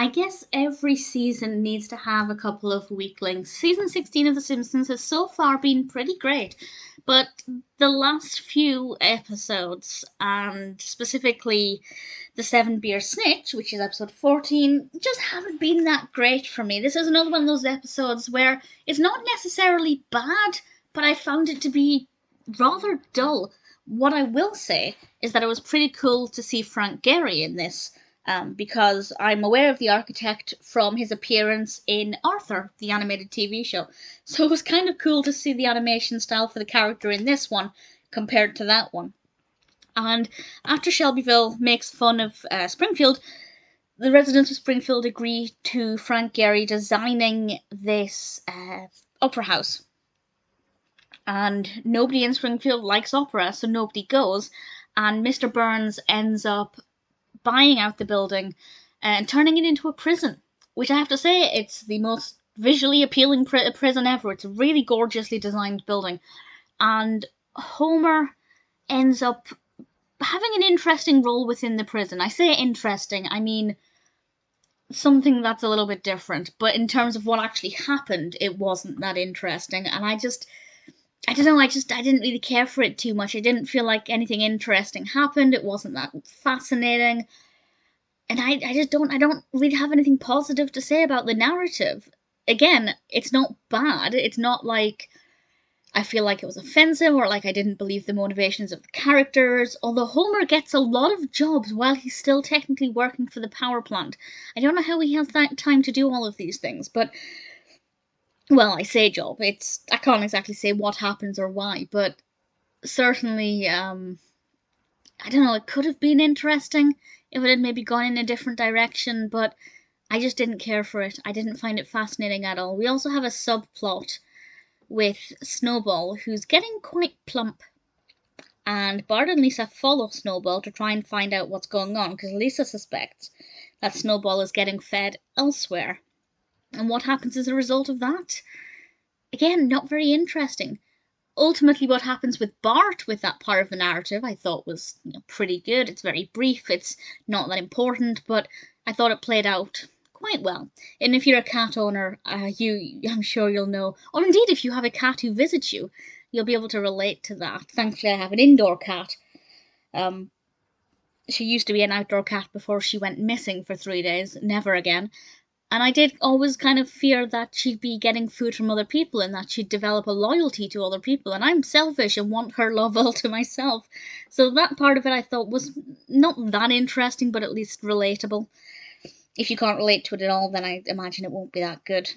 I guess every season needs to have a couple of weaklings. Season 16 of The Simpsons has so far been pretty great, but the last few episodes, and specifically the 7-Beer Snitch, which is episode 14, just haven't been that great for me. This is another one of those episodes where it's not necessarily bad, but I found it to be rather dull. What I will say is that it was pretty cool to see Frank Gehry in this. Because I'm aware of the architect from his appearance in Arthur, the animated TV show. So it was kind of cool to see the animation style for the character in this one compared to that one. And after Shelbyville makes fun of Springfield, the residents of Springfield agree to Frank Gehry designing this opera house. And nobody in Springfield likes opera, so nobody goes. And Mr. Burns ends up buying out the building and turning it into a prison, which I have to say, it's the most visually appealing prison ever. It's a really gorgeously designed building, and Homer ends up having an interesting role within the prison. I say interesting, I mean something that's a little bit different, but in terms of what actually happened, it wasn't that interesting, and I don't know, I didn't really care for it too much. I didn't feel like anything interesting happened. It wasn't that fascinating. And I don't really have anything positive to say about the narrative. Again, it's not bad. It's not like I feel like it was offensive or like I didn't believe the motivations of the characters, although Homer gets a lot of jobs while he's still technically working for the power plant. I don't know how he has that time to do all of these things, but well, I say job. I can't exactly say what happens or why, but certainly, I don't know, it could have been interesting if it had maybe gone in a different direction, but I just didn't care for it. I didn't find it fascinating at all. We also have a subplot with Snowball, who's getting quite plump, and Bart and Lisa follow Snowball to try and find out what's going on, because Lisa suspects that Snowball is getting fed elsewhere. And what happens as a result of that? Again, not very interesting. Ultimately, what happens with Bart with that part of the narrative I thought was pretty good. It's very brief, it's not that important, but I thought it played out quite well. And if you're a cat owner, I'm sure you'll know, or indeed if you have a cat who visits you, you'll be able to relate to that. Thankfully, I have an indoor cat. She used to be an outdoor cat before she went missing for 3 days, never again. And I did always kind of fear that she'd be getting food from other people and that she'd develop a loyalty to other people. And I'm selfish and want her love all to myself. So that part of it I thought was not that interesting, but at least relatable. If you can't relate to it at all, then I imagine it won't be that good.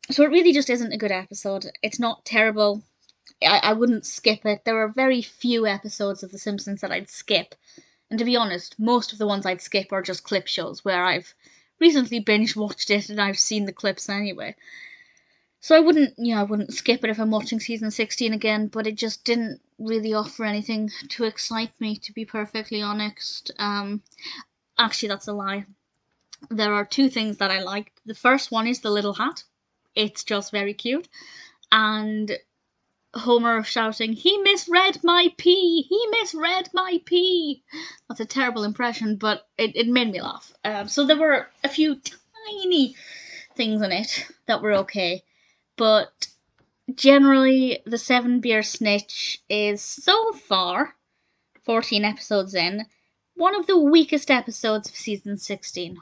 So it really just isn't a good episode. It's not terrible. I wouldn't skip it. There are very few episodes of The Simpsons that I'd skip. And to be honest, most of the ones I'd skip are just clip shows where I've recently binge watched it and I've seen the clips anyway. So I wouldn't skip it if I'm watching season 16 again, but it just didn't really offer anything to excite me, to be perfectly honest. Actually, that's a lie. There are 2 things that I liked. The first one is the little hat. It's just very cute. And Homer shouting, "He misread my P! He misread my P!" That's a terrible impression, but it made me laugh. So there were a few tiny things in it that were okay. But generally, the 7-Beer Snitch is, so far, 14 episodes in, one of the weakest episodes of season 16.